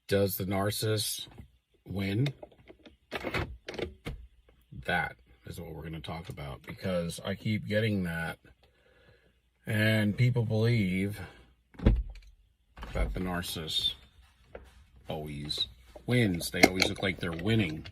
Does the narcissist win? That is what we're going to talk about, because I keep getting that, and people believe that the narcissist always wins. They always look like they're winning.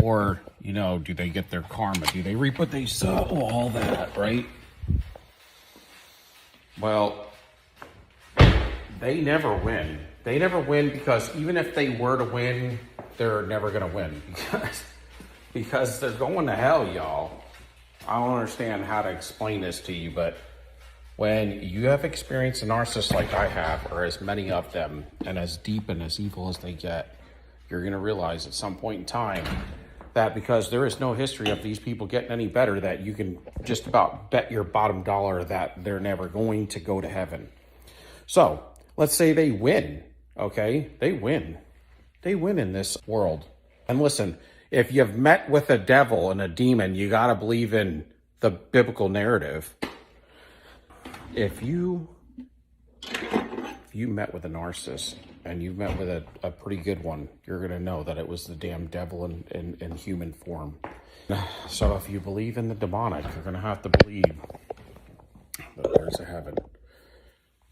Or, do they get their karma? Do they reap what they sow? All that, right? Well, they never win. They never win, because even if they were to win, they're never going to win. Because they're going to hell, y'all. I don't understand how to explain this to you, but when you have experienced a narcissist like I have, or as many of them, and as deep and as evil as they get, you're going to realize at some point in time that because there is no history of these people getting any better, that you can just about bet your bottom dollar that they're never going to go to heaven. So let's say they win, okay? They win. They win in this world. And listen, if you've met with a devil and a demon, you got to believe in the biblical narrative. If you met with a narcissist, and you've met with a pretty good one, you're going to know that it was the damn devil in human form. So if you believe in the demonic, you're going to have to believe that there's a heaven.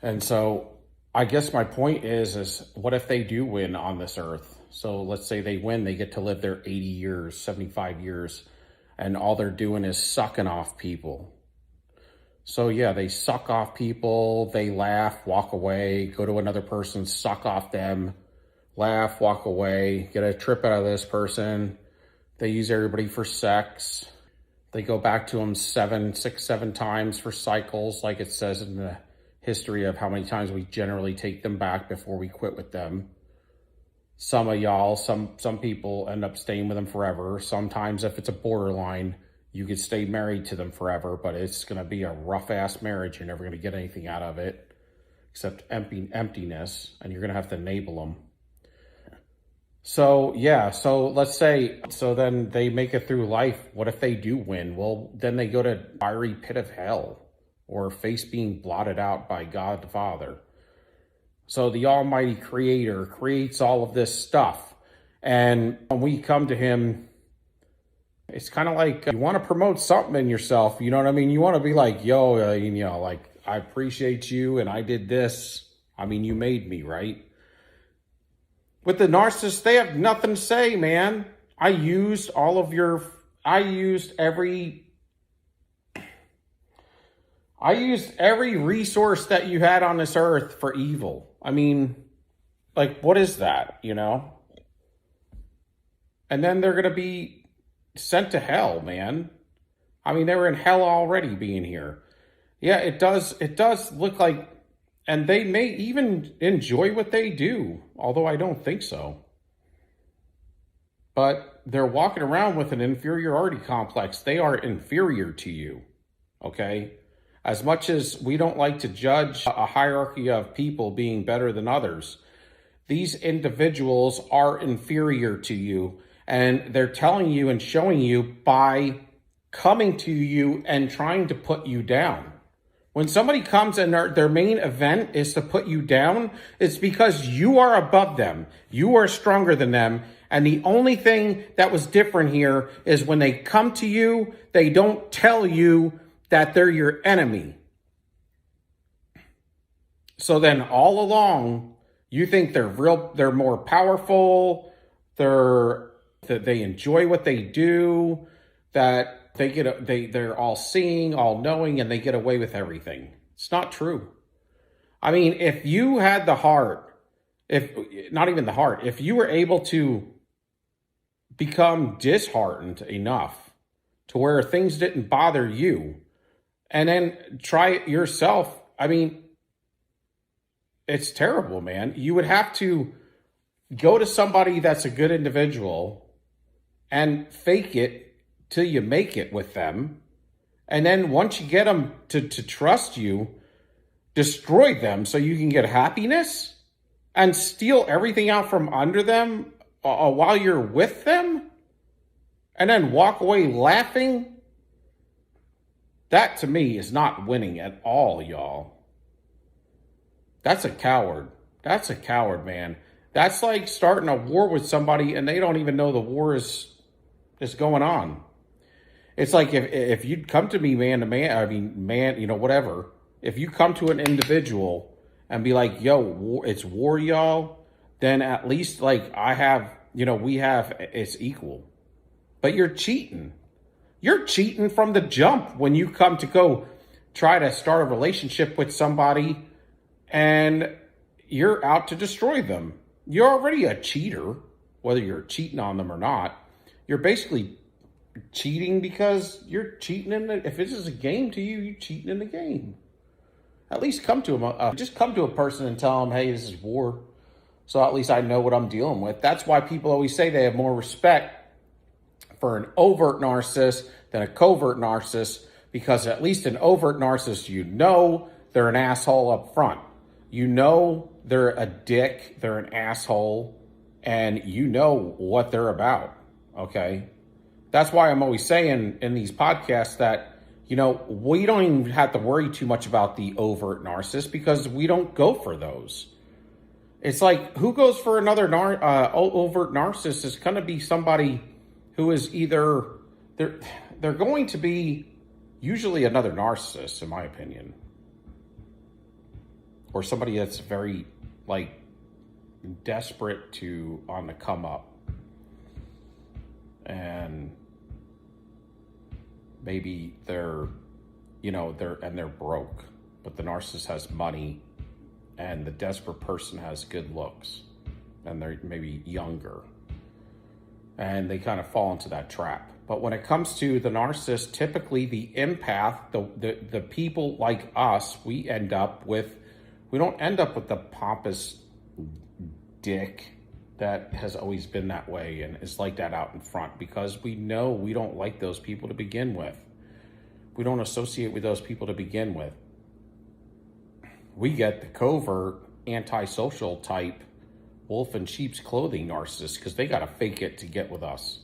And so I guess my point is what if they do win on this earth? So let's say they win, they get to live their 80 years, 75 years, and all they're doing is sucking off people. So yeah, they suck off people, they laugh, walk away, go to another person, suck off them, laugh, walk away, get a trip out of this person. They use everybody for sex. They go back to them 7 times for cycles, like it says in the history of how many times we generally take them back before we quit with them. Some of y'all, some people end up staying with them forever. Sometimes if it's a borderline, you could stay married to them forever, but it's going to be a rough-ass marriage. You're never going to get anything out of it except emptiness, and you're going to have to enable them. So, yeah, so let's say, so then they make it through life. What if they do win? Well, then they go to fiery pit of hell, or face being blotted out by God the Father. So the Almighty Creator creates all of this stuff, and when we come to Him, it's kind of like you want to promote something in yourself. You know what I mean? You want to be like, yo, like, I appreciate you and I did this. I mean, you made me, right? With the narcissist, they have nothing to say, man. I used every resource that you had on this earth for evil. I mean, like, what is that, And then they're going to be sent to hell, man. I mean, they were in hell already being here. Yeah, it does look like, and they may even enjoy what they do, although I don't think so. But they're walking around with an inferiority complex. They are inferior to you, okay? As much as we don't like to judge a hierarchy of people being better than others, these individuals are inferior to you. And they're telling you and showing you by coming to you and trying to put you down. When somebody comes and their main event is to put you down, it's because you are above them. You are stronger than them. And the only thing that was different here is when they come to you, they don't tell you that they're your enemy. So then all along, you think they're more powerful, that they enjoy what they do, that they're all seeing, all knowing, and they get away with everything. It's not true. I mean, if you had the heart, if you were able to become disheartened enough to where things didn't bother you, and then try it yourself, I mean, it's terrible, man. You would have to go to somebody that's a good individual and fake it till you make it with them. And then once you get them to trust you, destroy them so you can get happiness. and steal everything out from under them while you're with them and then walk away laughing? That to me is not winning at all, y'all. That's a coward. That's a coward, man. That's like starting a war with somebody and they don't even know the war is going on. It's like if you'd come to me man to man, I mean, man, you know, whatever. If you come to an individual and be like, yo, it's war, y'all, then at least like I have, you know, we have, it's equal. But you're cheating. You're cheating from the jump when you come to go try to start a relationship with somebody and you're out to destroy them. You're already a cheater, whether you're cheating on them or not. You're basically cheating because you're cheating in the, if this is a game to you, you're cheating in the game. At least come to them, just come to a person and tell them, hey, this is war. So at least I know what I'm dealing with. That's why people always say they have more respect for an overt narcissist than a covert narcissist, because at least an overt narcissist, you know they're an asshole up front. You know they're a dick, they're an asshole, and you know what they're about, okay? That's why I'm always saying in these podcasts that, you know, we don't even have to worry too much about the overt narcissist because we don't go for those. It's like, who goes for another overt narcissist is going to be somebody who is either, they're going to be usually another narcissist, in my opinion. Or somebody that's very, like, desperate to, on the come up. And maybe they're broke, but the narcissist has money and the desperate person has good looks and they're maybe younger and they kind of fall into that trap. But when it comes to the narcissist, typically the empath, the people like us, we don't end up with the pompous dick that has always been that way and is like that out in front, because we know we don't like those people to begin with. We don't associate with those people to begin with. We get the covert, antisocial type, wolf in sheep's clothing narcissist because they got to fake it to get with us.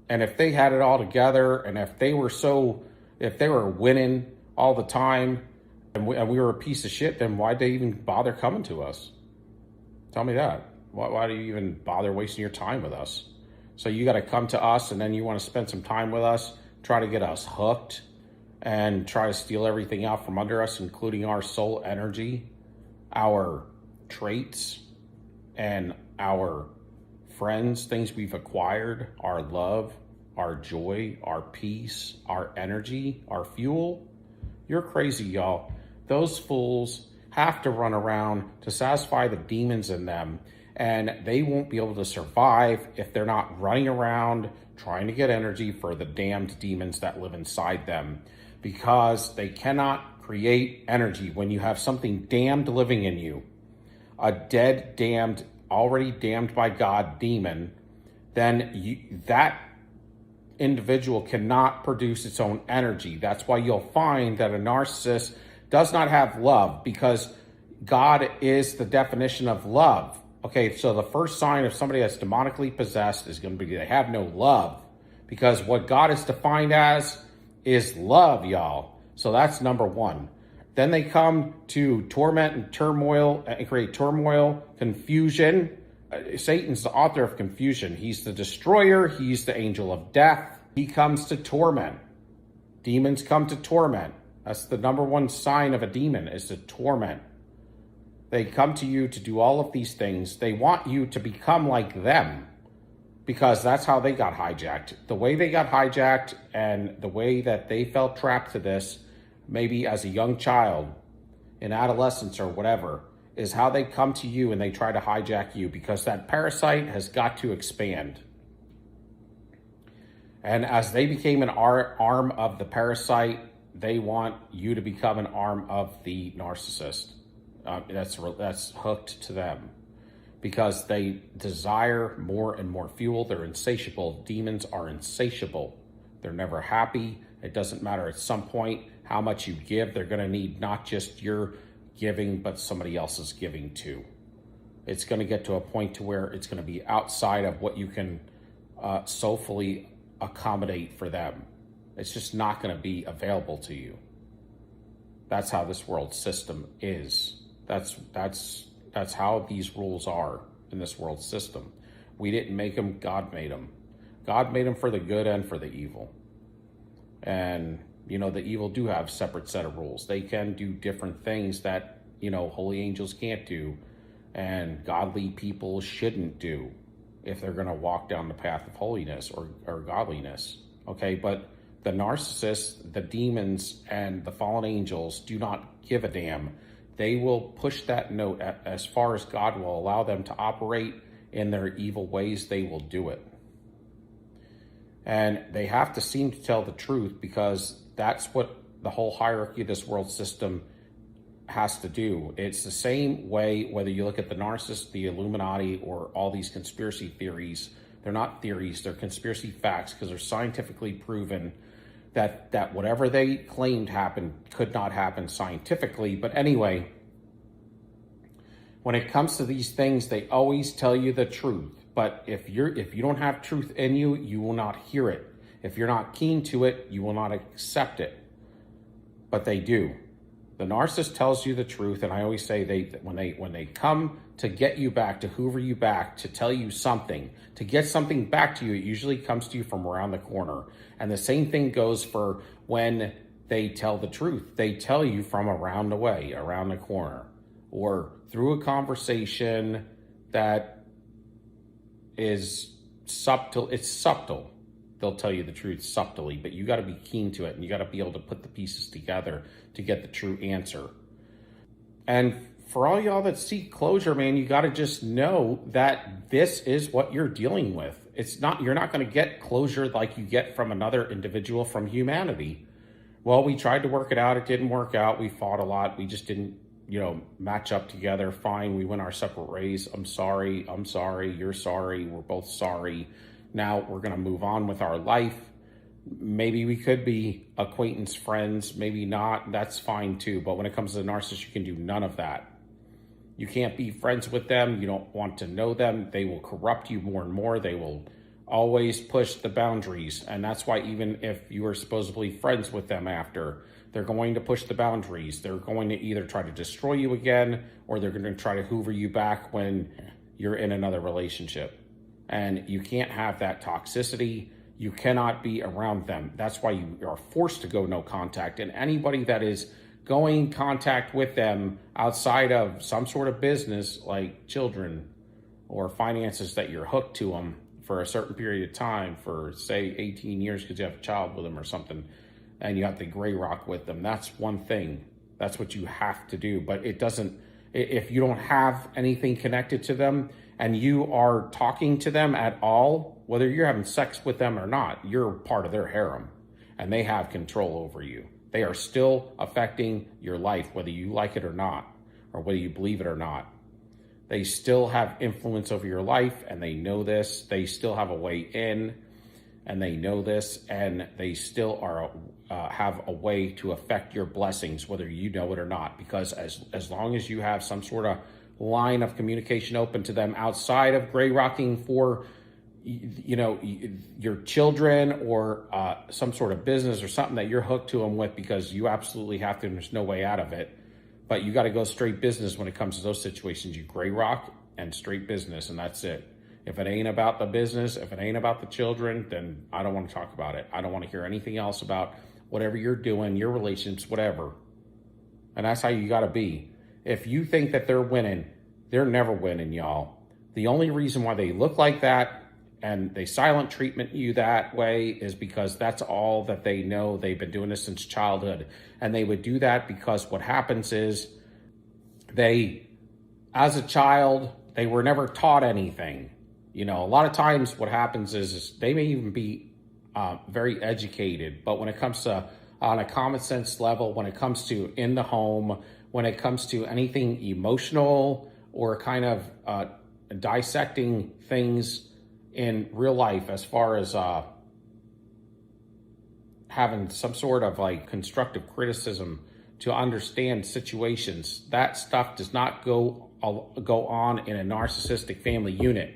And if they had it all together and if they were winning all the time and we were a piece of shit, then why'd they even bother coming to us? Tell me that. Why do you even bother wasting your time with us? So you got to come to us and then you want to spend some time with us, try to get us hooked and try to steal everything out from under us, including our soul energy, our traits, and our friends, things we've acquired, our love, our joy, our peace, our energy, our fuel. You're crazy, y'all. Those fools have to run around to satisfy the demons in them, and they won't be able to survive if they're not running around trying to get energy for the damned demons that live inside them, because they cannot create energy when you have something damned living in you, a dead, damned, already damned by God demon. Then that individual cannot produce its own energy. That's why you'll find that a narcissist does not have love, because God is the definition of love. Okay, so the first sign of somebody that's demonically possessed is going to be they have no love, because what God is defined as is love, y'all. So that's number one. Then they come to torment and turmoil and create turmoil, confusion. Satan's the author of confusion. He's the destroyer. He's the angel of death. He comes to torment. Demons come to torment. That's the number one sign of a demon, is to torment. They come to you to do all of these things. They want you to become like them, because that's how they got hijacked. The way they got hijacked and the way that they felt trapped to this, maybe as a young child, in adolescence or whatever, is how they come to you and they try to hijack you, because that parasite has got to expand. And as they became an arm of the parasite, they want you to become an arm of the narcissist. That's hooked to them, because they desire more and more fuel. They're insatiable. Demons are insatiable. They're never happy. It doesn't matter at some point how much you give. They're going to need not just your giving, but somebody else is giving too. It's going to get to a point to where it's going to be outside of what you can soulfully accommodate for them. It's just not going to be available to you. That's how this world system is. That's how these rules are in this world system. We didn't make them, God made them. God made them for the good and for the evil. And, you know, the evil do have separate set of rules. They can do different things that, you know, holy angels can't do and godly people shouldn't do if they're going to walk down the path of holiness or godliness. Okay, but the narcissists, the demons, and the fallen angels do not give a damn. They will push that note as far as God will allow them to operate in their evil ways. They will do it. And they have to seem to tell the truth, because that's what the whole hierarchy of this world system has to do. It's the same way whether you look at the narcissist, the Illuminati, or all these conspiracy theories. They're not theories, they're conspiracy facts, because they're scientifically proven that whatever they claimed happened could not happen scientifically. But anyway, when it comes to these things, they always tell you the truth. But if you don't have truth in you, you will not hear it. If you're not keen to it, you will not accept it. But they do. The narcissist tells you the truth, and I always say when they come to get you back, to hoover you back, to tell you something, to get something back to you, it usually comes to you from around the corner. And the same thing goes for when they tell the truth. They tell you from around the way, around the corner, or through a conversation that is subtle. It's subtle. They'll tell you the truth subtly, but you got to be keen to it, and you got to be able to put the pieces together to get the true answer. And for all y'all that seek closure, man, you got to just know that this is what you're dealing with. You're not going to get closure like you get from another individual from humanity. Well, we tried to work it out. It didn't work out. We fought a lot. We just didn't, match up together. Fine. We went our separate ways. I'm sorry. You're sorry. We're both sorry. Now we're going to move on with our life. Maybe we could be acquaintance friends, maybe not. That's fine too. But when it comes to the narcissist, you can do none of that. You can't be friends with them. You don't want to know them. They will corrupt you more and more. They will always push the boundaries. And that's why even if you are supposedly friends with them after, they're going to push the boundaries. They're going to either try to destroy you again, or they're going to try to hoover you back when you're in another relationship. And you can't have that toxicity. You cannot be around them. That's why you are forced to go no contact. And anybody that is going contact with them outside of some sort of business, like children or finances, that you're hooked to them for a certain period of time, for say 18 years because you have a child with them or something, and you have to gray rock with them, that's one thing. That's what you have to do. But it doesn't, if you don't have anything connected to them, and you are talking to them at all, whether you're having sex with them or not, you're part of their harem, and they have control over you. They are still affecting your life, whether you like it or not, or whether you believe it or not. They still have influence over your life, and they know this. They still have a way in, and they know this, and they still have a way to affect your blessings, whether you know it or not, because as long as you have some sort of line of communication open to them outside of gray rocking for your children or some sort of business or something that you're hooked to them with because you absolutely have to and there's no way out of it, but you got to go straight business when it comes to those situations. You gray rock and straight business, and that's it. If it ain't about the business, if it ain't about the children, then I don't want to talk about it. I don't want to hear anything else about whatever you're doing, your relationships, whatever. And that's how you got to be. If you think that they're winning, they're never winning, y'all. The only reason why they look like that and they silent treatment you that way is because that's all that they know. They've been doing this since childhood. And they would do that because what happens is as a child, they were never taught anything. A lot of times what happens is they may even be very educated, but when it comes to on a common sense level, when it comes to in the home, when it comes to anything emotional or kind of dissecting things in real life, as far as having some sort of like constructive criticism to understand situations. That stuff does not go on in a narcissistic family unit.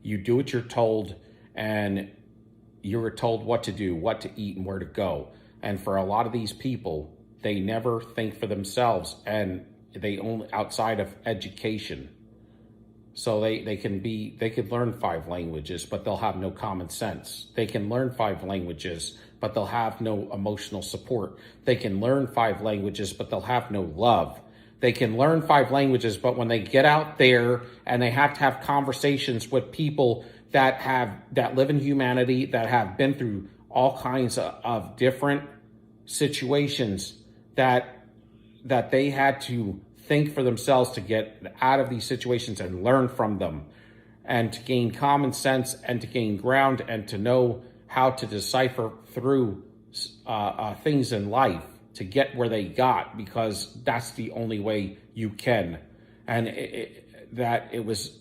You do what you're told, and you're told what to do, what to eat, and where to go. And for a lot of these people, they never think for themselves, and they only outside of education. So they could learn 5 languages, but they'll have no common sense. They can learn 5 languages, but they'll have no emotional support. They can learn 5 languages, but they'll have no love. They can learn 5 languages, but when they get out there and they have to have conversations with people that live in humanity, that have been through all kinds of different situations, that they had to think for themselves to get out of these situations and learn from them, and to gain common sense, and to gain ground, and to know how to decipher through things in life to get where they got, because that's the only way you can. And it was,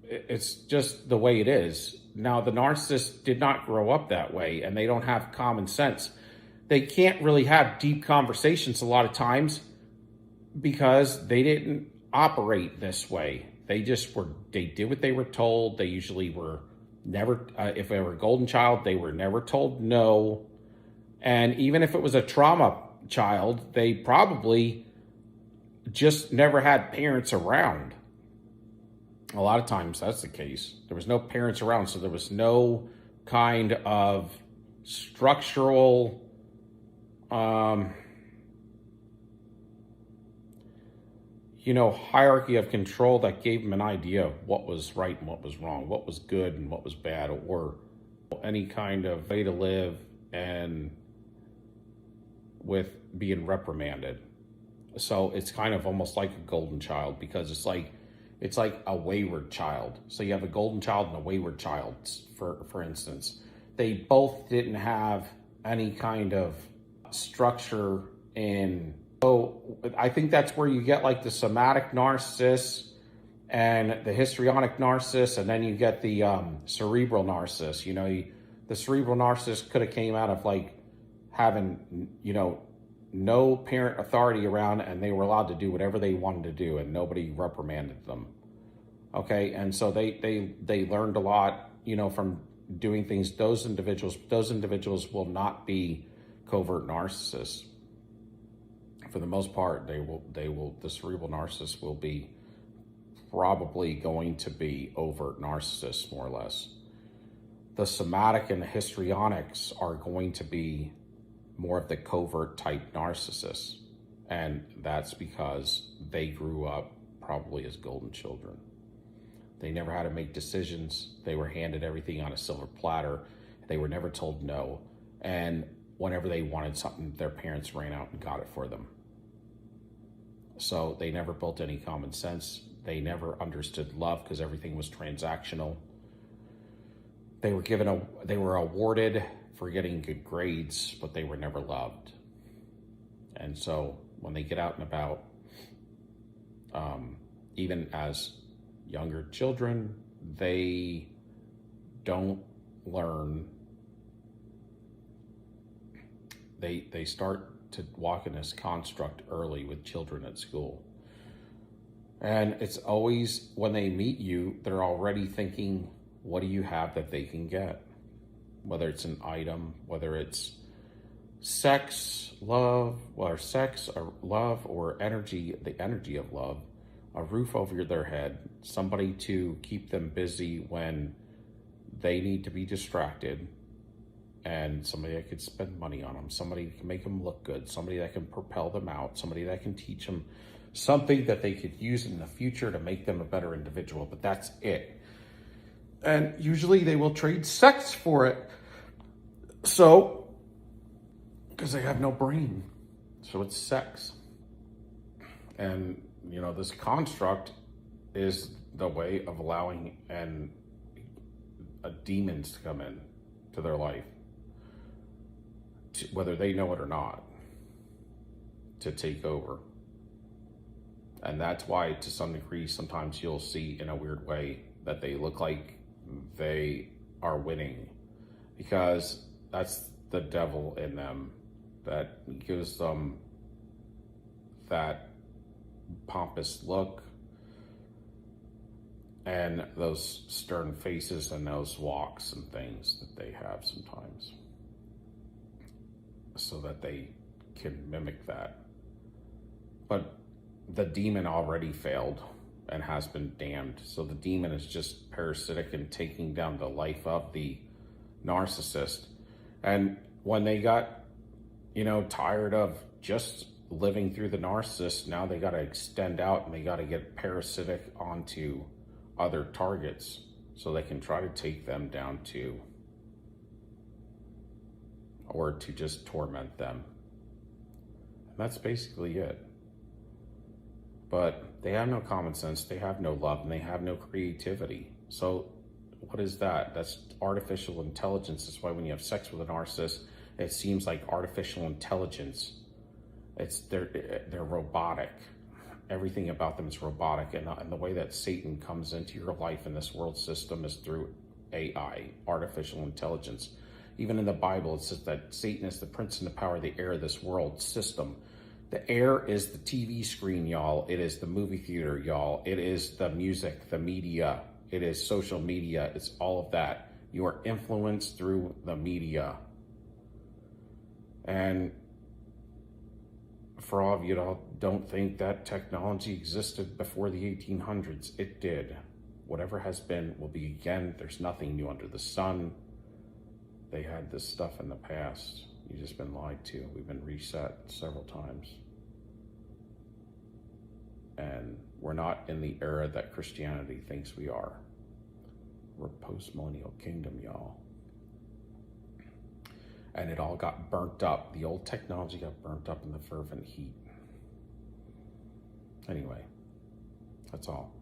it's just the way it is. Now, the narcissist did not grow up that way, and they don't have common sense. They can't really have deep conversations a lot of times because they didn't operate this way. They did what they were told. They usually were never, if they were a golden child, they were never told no. And even if it was a trauma child, they probably just never had parents around. A lot of times that's the case. There was no parents around, so there was no kind of structural hierarchy of control that gave them an idea of what was right and what was wrong, what was good and what was bad, or any kind of way to live and with being reprimanded. So it's kind of almost like a golden child, because it's like a wayward child. So you have a golden child and a wayward child, for instance. They both didn't have any kind of structure in. So I think that's where you get like the somatic narcissist and the histrionic narcissist, and then you get the cerebral narcissist. The cerebral narcissist could have came out of like having, no parent authority around, and they were allowed to do whatever they wanted to do, and nobody reprimanded them. Okay, and so they learned a lot, from doing things. Those individuals will not be covert narcissists. For the most part, the cerebral narcissist will be probably going to be overt narcissists, more or less. The somatic and the histrionics are going to be more of the covert type narcissists. And that's because they grew up probably as golden children. They never had to make decisions. They were handed everything on a silver platter. They were never told no. And whenever they wanted something, their parents ran out and got it for them. So they never built any common sense. They never understood love, because everything was transactional. They were awarded for getting good grades, but they were never loved. And so when they get out and about, even as younger children, they don't learn. They start to walk in this construct early with children at school. And it's always, when they meet you, they're already thinking, what do you have that they can get? Whether it's an item, whether it's sex, love, or energy, the energy of love, a roof over their head, somebody to keep them busy when they need to be distracted, and somebody that could spend money on them, somebody that can make them look good, somebody that can propel them out, somebody that can teach them something that they could use in the future to make them a better individual, but that's it. And usually they will trade sex for it. So, because they have no brain. So it's sex. And, this construct is the way of allowing demons to come in to their life, whether they know it or not, to take over. And that's why, to some degree, sometimes you'll see in a weird way that they look like they are winning, because that's the devil in them. that gives them that pompous look and those stern faces and those walks and things that they have sometimes, so that they can mimic that. But the demon already failed and has been damned. So the demon is just parasitic and taking down the life of the narcissist. And when they got, tired of just living through the narcissist, now they got to extend out and they got to get parasitic onto other targets so they can try to take them down too, or to just torment them. And that's basically it. But they have no common sense, they have no love, and they have no creativity. So what is that? That's artificial intelligence. That's why when you have sex with a narcissist, it seems like artificial intelligence. They're robotic. Everything about them is robotic. And the way that Satan comes into your life in this world system is through AI, artificial intelligence. Even in the Bible, it says that Satan is the prince and the power of the air of this world system. The air is the TV screen, y'all. It is the movie theater, y'all. It is the music, the media. It is social media. It's all of that. You are influenced through the media. And for all of you that don't think that technology existed before the 1800s, it did. Whatever has been will be again. There's nothing new under the sun. They had this stuff in the past. You've just been lied to. We've been reset several times. And we're not in the era that Christianity thinks we are. We're post-millennial kingdom, y'all. And it all got burnt up. The old technology got burnt up in the fervent heat. Anyway, that's all.